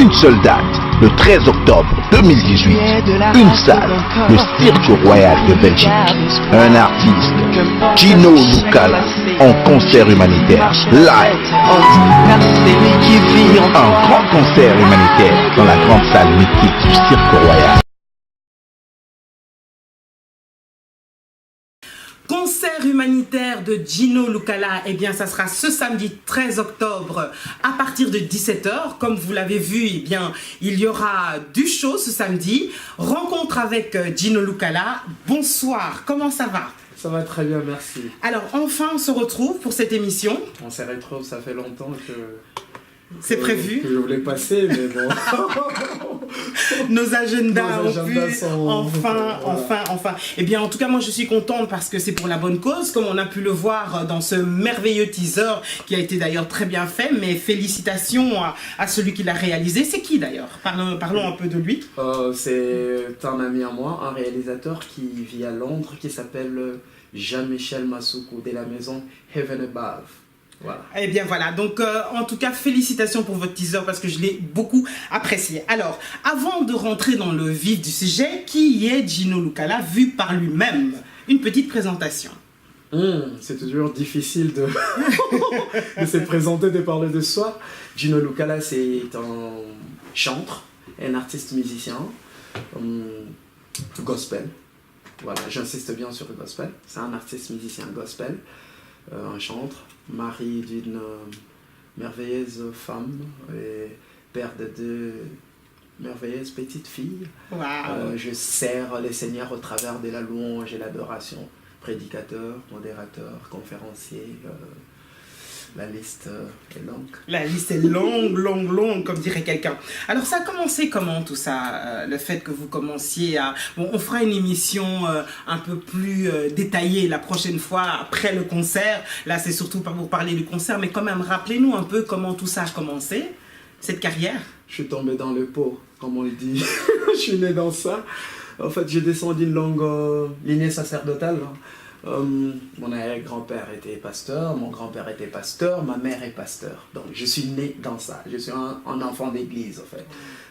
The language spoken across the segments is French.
Une seule date, le 13 octobre 2018. Une salle, le Cirque Royal de Belgique. Un artiste, Gino Lucala, en concert humanitaire, live. Un grand concert humanitaire dans la grande salle mythique du Cirque Royal. Concert humanitaire de Gino Lucala, eh bien ça sera ce samedi 13 octobre à partir de 17 h. Comme vous l'avez vu, eh bien il y aura du show ce samedi. Rencontre avec Gino Lucala. Bonsoir, comment ça va? Ça va très bien, merci. Alors enfin on se retrouve pour cette émission. On s'est retrouvé, ça fait longtemps que... C'est prévu. Que je voulais passer, mais bon. Nos agendas ont pu sont... enfin. Eh bien, en tout cas, moi, je suis contente parce que c'est pour la bonne cause, comme on a pu le voir dans ce merveilleux teaser qui a été d'ailleurs très bien fait. Mais félicitations à celui qui l'a réalisé. C'est qui d'ailleurs? Parlons un peu de lui. C'est un ami à moi, un réalisateur qui vit à Londres, qui s'appelle Jean-Michel Masuku, de la maison Heaven Above. Voilà. Eh bien voilà, donc en tout cas félicitations pour votre teaser parce que je l'ai beaucoup apprécié. Alors, avant de rentrer dans le vif du sujet, qui est Gino Lucala vu par lui-même? Une petite présentation. C'est toujours difficile de, de se présenter, de parler de soi. Gino Lucala, c'est un chanteur, un artiste musicien, gospel. Voilà, j'insiste bien sur le gospel. C'est un artiste musicien gospel, un chanteur, mari d'une merveilleuse femme et père de deux merveilleuses petites filles. Wow. Je sers les seigneurs au travers de la louange et l'adoration. Prédicateur, modérateur, conférencier, la liste est longue. La liste est longue, comme dirait quelqu'un. Alors ça a commencé comment tout ça, le fait que vous commenciez à... Bon, on fera une émission un peu plus détaillée la prochaine fois, après le concert. Là, c'est surtout pas pour parler du concert, mais quand même, rappelez-nous un peu comment tout ça a commencé, cette carrière. Je suis tombé dans le pot, comme on le dit. Je suis né dans ça. En fait, j'ai descendu une longue lignée sacerdotale. Mon arrière-grand-père était pasteur, mon grand-père était pasteur, ma mère est pasteur. Donc je suis né dans ça. Je suis un enfant d'église en fait.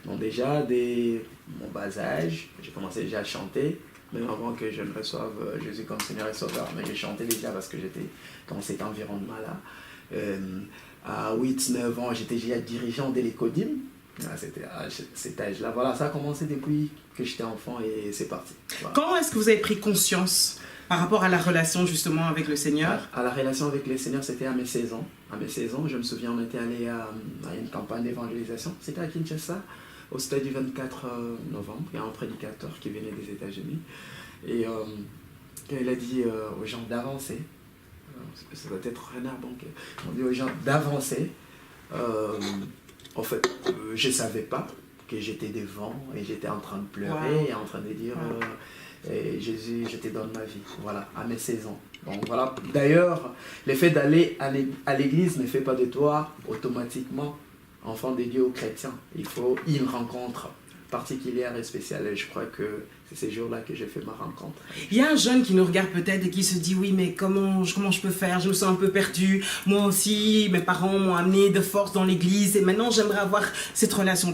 Donc déjà, dès mon bas âge, j'ai commencé déjà à chanter, même avant que je ne reçoive Jésus comme Seigneur et Sauveur. Mais je chantais déjà parce que j'étais dans cet environnement-là. À 8-9 ans, j'étais déjà dirigeant de l'Écodim. C'était à cet âge-là. Voilà, ça a commencé depuis que j'étais enfant et c'est parti. Voilà. Quand est-ce que vous avez pris conscience par rapport à la relation justement avec le Seigneur? À la relation avec le Seigneur, c'était à mes 16 ans. À mes 16 ans, je me souviens, on était allé à une campagne d'évangélisation. C'était à Kinshasa, au stade du 24 novembre. Il y a un prédicateur qui venait des États-Unis. Et il a dit aux gens d'avancer. Ça doit être Renard, donc on dit aux gens d'avancer. En fait, je ne savais pas que j'étais devant et j'étais en train de pleurer et en train de dire Jésus, je te donne ma vie. Voilà, à mes 16 ans. Donc voilà. D'ailleurs, le fait d'aller à l'église ne fait pas de toi automatiquement enfant de Dieu ou chrétien. Il faut une rencontre particulière et spéciale. Et je crois que c'est ces jours-là que j'ai fait ma rencontre. Il y a un jeune qui nous regarde peut-être et qui se dit oui, mais comment je peux faire? Je me sens un peu perdu. Moi aussi, mes parents m'ont amené de force dans l'église et maintenant j'aimerais avoir cette relation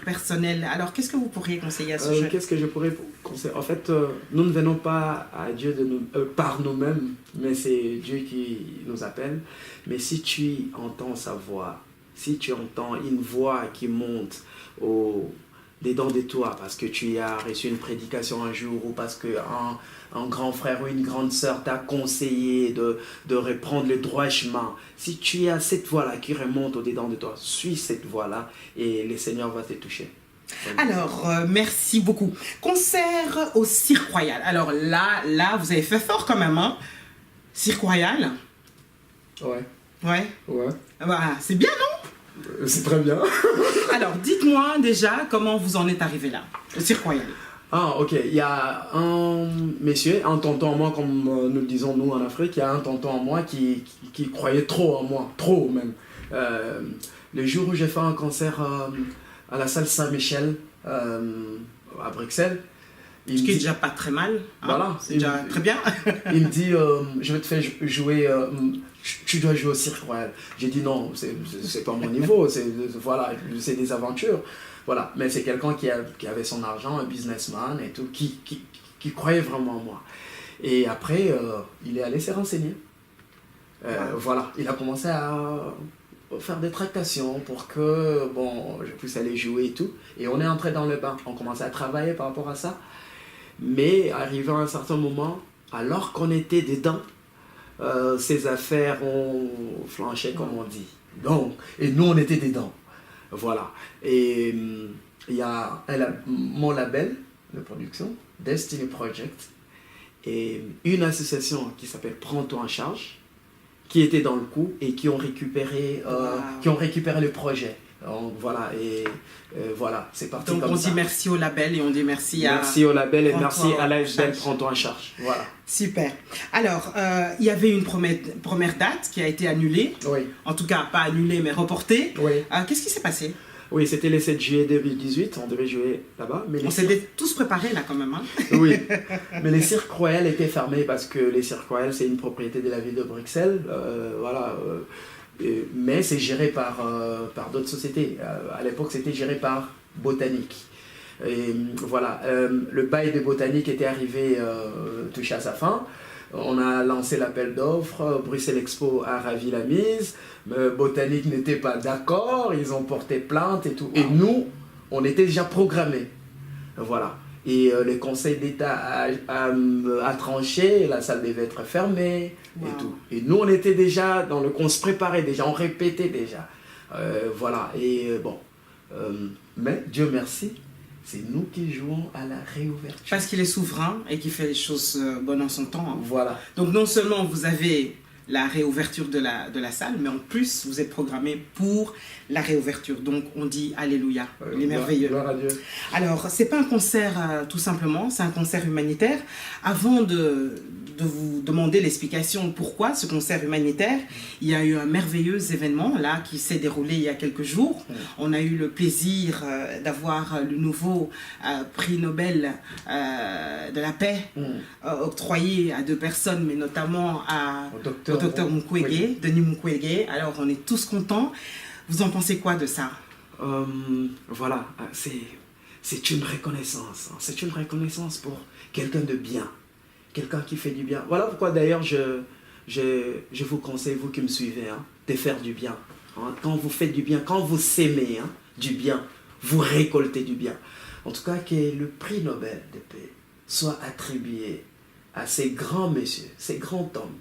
personnelle. Alors qu'est-ce que vous pourriez conseiller à ce jeune? Qu'est-ce que je pourrais conseiller? En fait, nous ne venons pas à Dieu par nous-mêmes, mais c'est Dieu qui nous appelle. Mais si tu entends sa voix, si tu entends une voix qui monte dedans de toi, parce que tu as reçu une prédication un jour, ou parce qu'un grand frère ou une grande sœur t'a conseillé de reprendre le droit chemin, si tu as cette voix-là qui remonte au-dedans de toi, suis cette voix-là et le Seigneur va te toucher. Alors, merci beaucoup. Concert au Cirque Royal. Alors là, vous avez fait fort quand même, hein? Cirque Royal? Ouais. Bah, c'est bien, non? C'est très bien. Alors, dites-moi déjà comment vous en êtes arrivé là, au Cirque Royal. Ah, ok. Il y a un monsieur, un tonton à moi, comme nous le disons nous en Afrique, il y a un tonton à moi qui croyait trop en moi, trop même. Le jour où j'ai fait un concert à la salle Saint-Michel à Bruxelles, Ce qui est déjà pas très mal. Hein, voilà. C'est déjà très bien. Il me dit, je vais te faire jouer, tu dois jouer au Cirque Royal. J'ai dit non, c'est pas mon niveau, voilà, c'est des aventures. Voilà. Mais c'est quelqu'un qui avait son argent, un businessman et tout, qui croyait vraiment en moi. Et après, il est allé se renseigner. Voilà, il a commencé à faire des tractations pour que je puisse aller jouer et tout. Et on est entré dans le bain, on commençait à travailler par rapport à ça. Mais arrivé à un certain moment, alors qu'on était dedans, ces affaires ont flanché, comme on dit. Donc, et nous, on était dedans. Voilà. Et il y a mon label de production, Destiny Project, et une association qui s'appelle Prends-toi en charge, qui était dans le coup et qui ont récupéré le projet. Donc voilà, voilà, c'est parti. Donc comme on ça. dit merci au label et on dit merci au label et merci à l'AFBEL Prends-toi en charge. Voilà. Super. Alors, il y avait une première date qui a été annulée. Oui. En tout cas, pas annulée, mais reportée. Oui. Qu'est-ce qui s'est passé? Oui, c'était le 7 juillet 2018, on devait jouer là-bas. Mais on s'était tous préparés là quand même. Hein. Oui, mais les cirques royaux étaient fermés parce que les cirques royaux, c'est une propriété de la ville de Bruxelles. Voilà. Mais c'est géré par d'autres sociétés. À l'époque, c'était géré par Botanique. Et voilà, le bail de Botanique était arrivé, touché à sa fin. On a lancé l'appel d'offres, Bruxelles Expo a ravi la mise, Botanique n'était pas d'accord, ils ont porté plainte et tout. Et nous, on était déjà programmés. Voilà. Et le Conseil d'État a tranché, la salle devait être fermée et tout. Et nous, on était déjà dans on se préparait déjà, on répétait déjà. Voilà. Et mais Dieu merci, c'est nous qui jouons à la réouverture. Parce qu'il est souverain et qu'il fait les choses bonnes en son temps. Hein. Voilà. Donc non seulement vous avez la réouverture de la salle, mais en plus vous êtes programmé pour la réouverture. Donc on dit Alléluia, il est merveilleux. Gloire à Dieu. Alors c'est pas un concert tout simplement, c'est un concert humanitaire. Avant de vous demander l'explication pourquoi ce concert humanitaire, il y a eu un merveilleux événement là qui s'est déroulé il y a quelques jours. On a eu le plaisir d'avoir le nouveau prix Nobel de la paix octroyé à 2 personnes, mais notamment au docteur Mukwege, oui. Denis Mukwege. Alors on est tous contents. Vous en pensez quoi de ça? Voilà, c'est une reconnaissance. C'est une reconnaissance pour quelqu'un de bien. Quelqu'un qui fait du bien. Voilà pourquoi d'ailleurs je vous conseille, vous qui me suivez, de faire du bien. Quand vous faites du bien, quand vous s'aimez du bien, vous récoltez du bien. En tout cas, que le prix Nobel de paix soit attribué à ces grands messieurs, ces grands hommes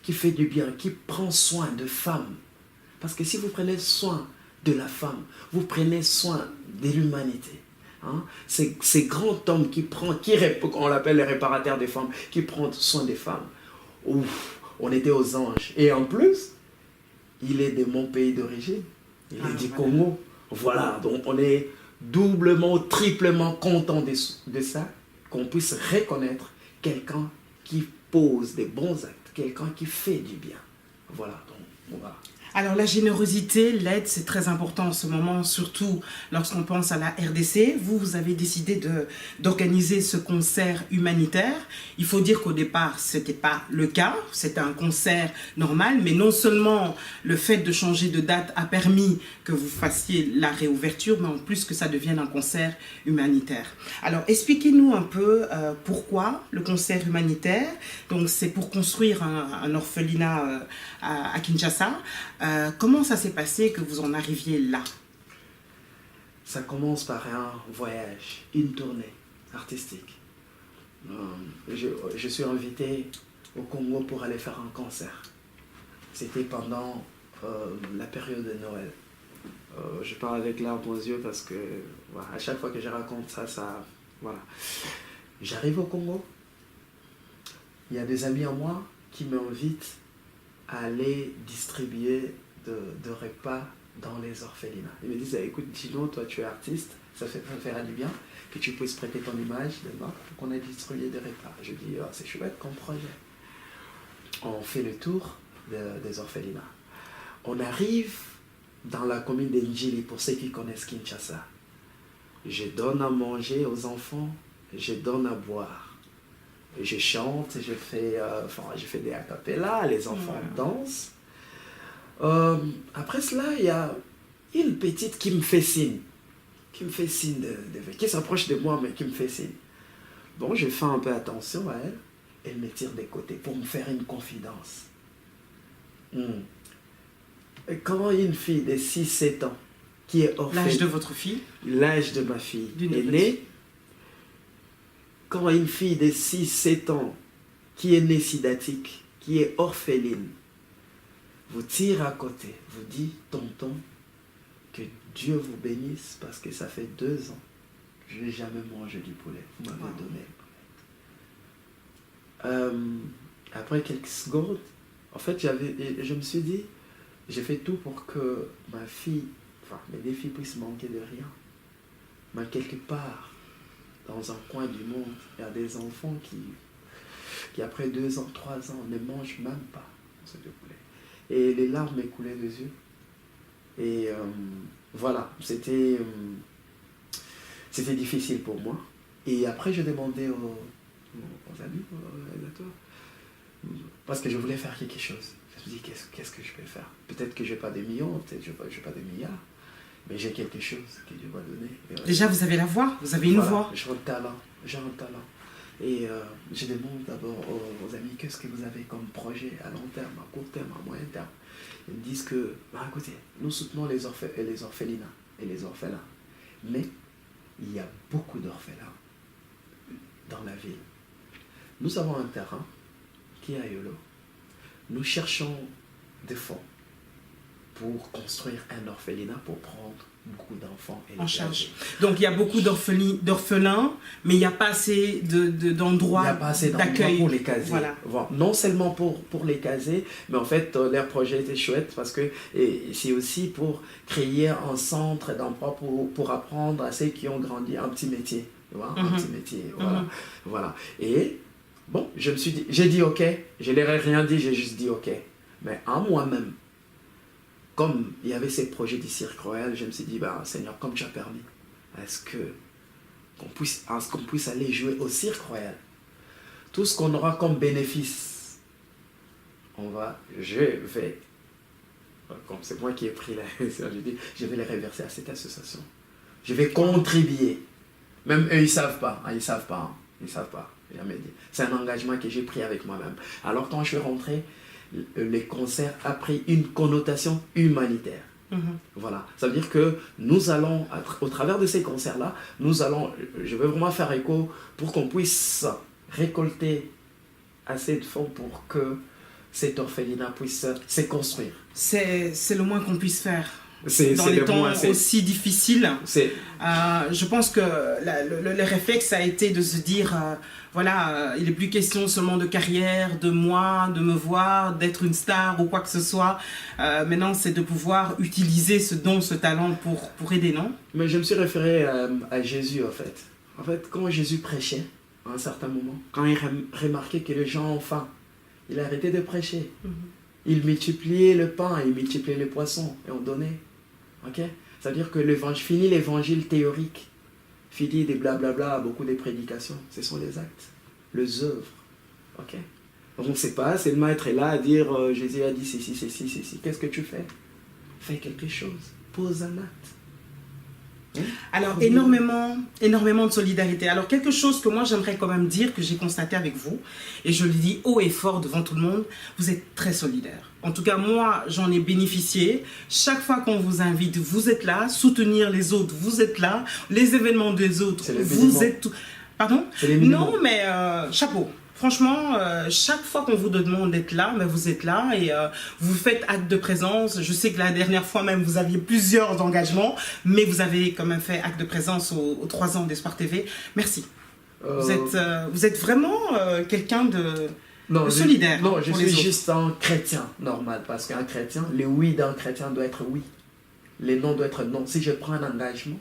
qui fait du bien, qui prend soin de femmes. Parce que si vous prenez soin de la femme, vous prenez soin de l'humanité. Ces grands hommes on l'appelle les réparateurs des femmes, qui prennent soin des femmes. Ouf, on était aux anges. Et en plus, il est de mon pays d'origine. Il est du Congo. Voilà, donc on est doublement, triplement content de ça, qu'on puisse reconnaître quelqu'un qui pose des bons actes, quelqu'un qui fait du bien. Voilà, donc voilà. Alors la générosité, l'aide, c'est très important en ce moment, surtout lorsqu'on pense à la RDC. Vous avez décidé d'organiser ce concert humanitaire. Il faut dire qu'au départ, ce n'était pas le cas. C'était un concert normal, mais non seulement le fait de changer de date a permis que vous fassiez la réouverture, mais en plus que ça devienne un concert humanitaire. Alors expliquez-nous un peu pourquoi le concert humanitaire. Donc c'est pour construire un orphelinat à Kinshasa. Comment ça s'est passé que vous en arriviez là? Ça commence par un voyage, une tournée artistique. Je suis invité au Congo pour aller faire un concert. C'était pendant la période de Noël. Je parle avec larmes aux yeux parce que voilà, à chaque fois que je raconte ça, voilà. J'arrive au Congo, il y a des amis à moi qui m'invitent à aller distribuer de repas dans les orphelinats. Ils me disent, écoute Gino, toi tu es artiste, ça fera du bien que tu puisses prêter ton image demain pour qu'on ait distribué des repas. Je dis, oh, c'est chouette comme projet. On fait le tour des orphelinats. On arrive dans la commune d'Njili, pour ceux qui connaissent Kinshasa. Je donne à manger aux enfants je donne à boire. Je chante, je fais des a cappella, les enfants dansent. Après cela, il y a une petite qui me fait signe. Qui s'approche de moi, mais qui me fait signe. Bon, je fais un peu attention à elle. Elle me tire des côtés pour me faire une confidence. Et quand une fille de 6-7 ans, qui est orpheline... L'âge de votre fille? L'âge de ma fille est née. Quand une fille de 6-7 ans, qui est née sidatique, qui est orpheline, vous tire à côté, vous dit, tonton, que Dieu vous bénisse parce que ça fait 2 ans que je n'ai jamais mangé du poulet. Vous m'avez donné le poulet. Après quelques secondes, en fait, je me suis dit, j'ai fait tout pour que ma fille, mes 2 filles puissent manquer de rien. Mais quelque part, dans un coin du monde, il y a des enfants qui après 2 ans, 3 ans, ne mangent même pas ce poulet. Et les larmes m'écoulaient des yeux. Et voilà, c'était difficile pour moi. Et après, je demandais aux amis, aux réalisateurs, parce que je voulais faire quelque chose. Je me suis dit, qu'est-ce que je peux faire? Peut-être que je n'ai pas des millions, peut-être que je n'ai pas des milliards, mais j'ai quelque chose que Dieu m'a donné. Déjà, vous avez la voix, vous avez une voix. J'ai un talent. Et je demande d'abord aux amis, qu'est-ce que vous avez comme projet à long terme, à court terme, à moyen terme? Ils me disent que, écoutez, nous soutenons les orphelinats et les orphelins, mais il y a beaucoup d'orphelins dans la ville. Nous avons un terrain qui est à Yolo. Nous cherchons des fonds pour construire un orphelinat pour prendre beaucoup d'enfants et en charge. Donc il y a beaucoup d'orphelins, mais il n'y a pas assez d'endroits d'accueil pour les caser. Voilà. Non seulement pour les caser, mais en fait leur projet était chouette parce que c'est aussi pour créer un centre d'emploi pour apprendre à ceux qui ont grandi un petit métier. Un petit métier, voilà. Et bon, j'ai dit ok, je leur ai rien dit, j'ai juste dit ok. Mais à moi-même, comme il y avait ces projets du Cirque Royal, je me suis dit, Seigneur, comme tu as permis, est-ce qu'on puisse aller jouer au Cirque Royal? Tout ce qu'on aura comme bénéfice, comme c'est moi qui ai pris la décision, je vais les reverser à cette association. Je vais contribuer. Même eux, ils ne savent pas. Ils ne savent pas. Jamais dit. C'est un engagement que j'ai pris avec moi-même. Alors quand je suis rentré, les concerts a pris une connotation humanitaire. Voilà, ça veut dire que nous allons, au travers de ces concerts-là, je veux vraiment faire écho pour qu'on puisse récolter assez de fonds pour que cet orphelinat puisse se construire. C'est le moins qu'on puisse faire. Dans les temps aussi difficiles, je pense que le réflexe a été de se dire, il n'est plus question seulement de carrière, de moi, de me voir, d'être une star ou quoi que ce soit. Maintenant, c'est de pouvoir utiliser ce don, ce talent pour aider, non? Mais je me suis référé à Jésus, en fait. En fait, quand Jésus prêchait, à un certain moment, quand il remarquait que les gens ont faim, il a arrêté de prêcher. Il multipliait le pain, il multipliait les poissons, et on donnait. Ok? C'est-à-dire que fini l'évangile théorique, fini des blablabla, beaucoup de prédications. Ce sont les actes, les œuvres. Ok? On ne sait pas, c'est le maître est là à dire Jésus a dit ceci. Qu'est-ce que tu fais? Fais quelque chose. Pose un acte. Alors, énormément de solidarité. Alors, quelque chose que moi, j'aimerais quand même dire, que j'ai constaté avec vous, et je le dis haut et fort devant tout le monde, vous êtes très solidaires. En tout cas, moi, j'en ai bénéficié. Chaque fois qu'on vous invite, vous êtes là. Soutenir les autres, vous êtes là. Les événements des autres, vous êtes... Pardon? Non, mais chapeau. Franchement, chaque fois qu'on vous demande d'être là, mais vous êtes là et vous faites acte de présence. Je sais que la dernière fois même, vous aviez plusieurs engagements, mais vous avez quand même fait acte de présence aux 3 ans d'Espoir TV. Merci. Vous êtes vraiment quelqu'un de solidaire. Non, je suis juste un chrétien normal, parce qu'un chrétien, le oui d'un chrétien doit être oui. Le non doit être non. Si je prends un engagement,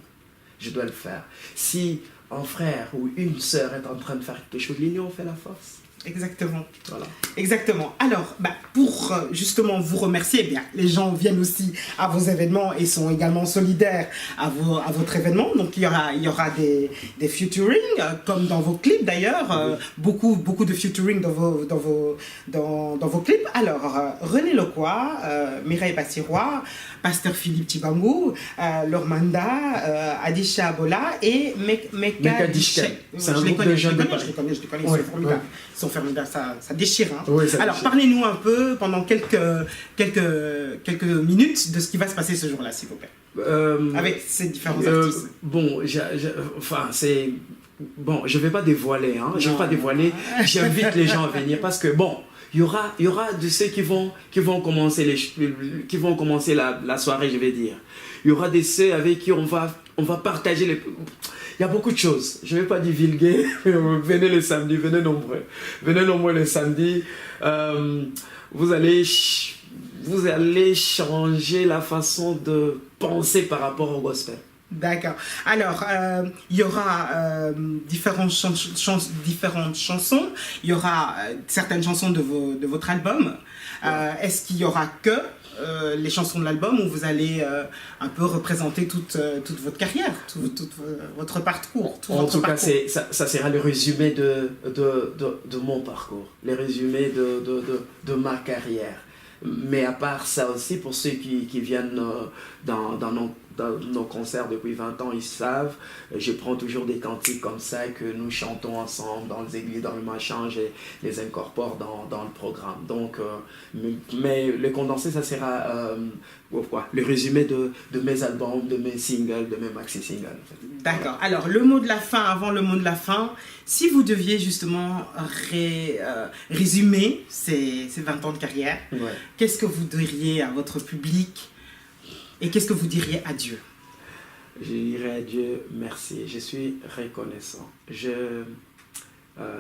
je dois le faire. Si un frère ou une sœur est en train de faire quelque chose, l'union fait la force. Exactement. Voilà. Exactement. Alors, pour justement vous remercier, bien, les gens viennent aussi à vos événements et sont également solidaires à votre événement. Donc, il y aura des featuring, comme dans vos clips d'ailleurs. Beaucoup de featuring dans vos clips. Alors, René Loquois, Mireille Bassirois, Pasteur Philippe Tibangou, Lormanda, Adisha Abola et Meka Dishken. C'est un groupe de jeunes de Paris. Je les connais, ils sont formidables. Ils sont formidables, ça déchire. Hein. Oui, ça Alors, déchire. parlez-nous un peu pendant quelques minutes de ce qui va se passer ce jour-là, s'il vous plaît. Avec ces différents artistes. Bon, c'est... Bon, je ne vais pas dévoiler, hein. Je ne vais pas dévoiler. J'invite les gens à venir parce que, bon, il y aura de ceux qui vont commencer la soirée, je vais dire. Il y aura de ceux avec qui on va partager les... Il y a beaucoup de choses. Je ne vais pas divulguer. Venez le samedi, venez nombreux. Venez nombreux le samedi. Vous allez changer la façon de penser par rapport au gospel. D'accord. Alors, il y aura différentes chansons. Il y aura certaines chansons de votre album. Est-ce qu'il y aura que les chansons de l'album où vous allez un peu représenter toute votre carrière, tout votre parcours, En tout cas, ça sera le résumé de mon parcours, le résumé de ma carrière. Mais à part ça aussi, pour ceux qui viennent dans nos concerts depuis 20 ans, ils savent, je prends toujours des cantiques comme ça que nous chantons ensemble dans les églises, dans le machin, je les incorpore dans le programme. Donc, mais le condensé, ça sera le résumé de mes albums, de mes singles, de mes maxi-singles. En fait. D'accord. Alors, le mot de la fin, avant le mot de la fin, si vous deviez justement résumer ces 20 ans de carrière, Ouais. qu'est-ce que vous diriez à votre public et qu'est-ce que vous diriez à Dieu? Je dirais à Dieu merci, je suis reconnaissant.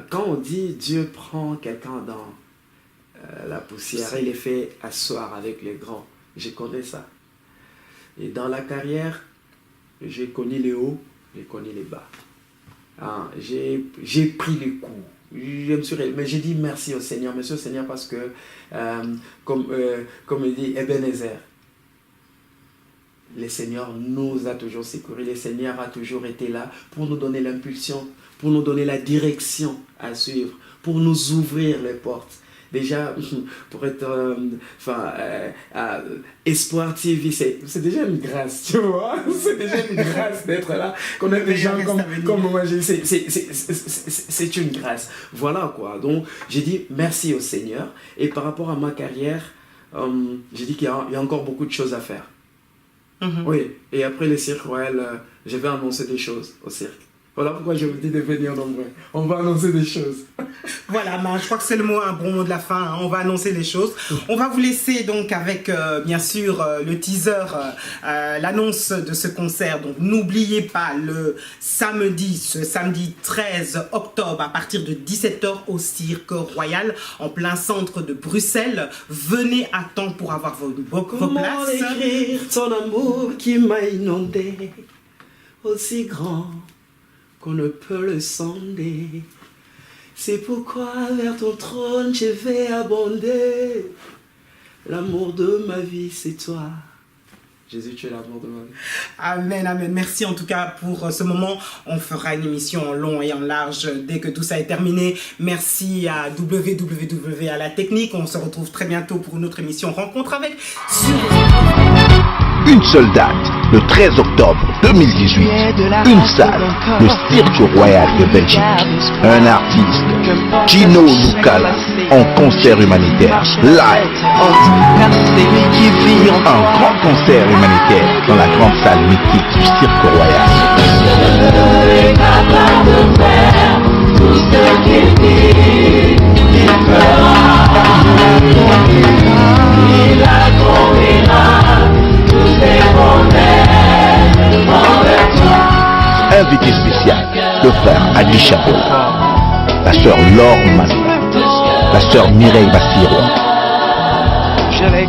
Quand on dit Dieu prend quelqu'un dans la poussière et les fait asseoir avec les grands, je connais ça. Et dans la carrière, j'ai connu les hauts, j'ai connu les bas. J'ai pris les coups. Mais j'ai dit merci au Seigneur, parce que, comme il dit Ebenezer, le Seigneur nous a toujours secourus, le Seigneur a toujours été là pour nous donner l'impulsion, pour nous donner la direction à suivre, pour nous ouvrir les portes. Déjà, pour être Espoir TV, c'est déjà une grâce, tu vois. C'est déjà une grâce d'être là. Qu'on ait des gens comme moi, c'est une grâce. Voilà quoi. Donc, j'ai dit merci au Seigneur. Et par rapport à ma carrière, j'ai dit qu'il y a encore beaucoup de choses à faire. Oui, et après le cirque royal, je vais annoncer des choses au cirque. Voilà pourquoi je vous dis de venir nombreux. On va annoncer des choses. Voilà, je crois que c'est un bon mot de la fin. Hein. On va annoncer les choses. On va vous laisser donc avec, bien sûr, le teaser, l'annonce de ce concert. Donc, n'oubliez pas, ce samedi 13 octobre, à partir de 17h au Cirque Royal, en plein centre de Bruxelles. Venez à temps pour avoir vos places. Comment écrire ton amour qui m'a inondé, aussi grand qu'on ne peut le sonder. C'est pourquoi vers ton trône je vais abonder. L'amour de ma vie, c'est toi. Jésus, tu es l'amour de ma vie. Amen, amen. Merci en tout cas pour ce moment. On fera une émission en long et en large dès que tout ça est terminé. Merci à WWW à la technique. On se retrouve très bientôt pour une autre émission Rencontre avec Une seule date, le 13 octobre 2018. Une salle, le Cirque Royal de Belgique. Un artiste, Gino Lucala, en concert humanitaire, live. Un grand concert humanitaire dans la grande salle mythique du Cirque Royal. Tout ce qu'il dit, il fera. Il accomplira tous ses promesses envers toi. Invité spécial, le frère Adisha Abola, la sœur Laure Manou, la sœur Mireille Bassirois,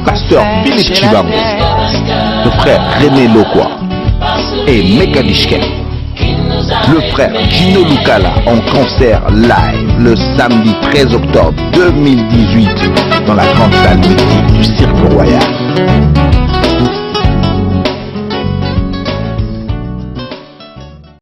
pasteur Philippe Tibangou, le frère René Loquois et Meka Dishken, le frère Gino Lucala en concert live. le samedi 13 octobre 2018 dans la grande salle mythique du Cirque Royal.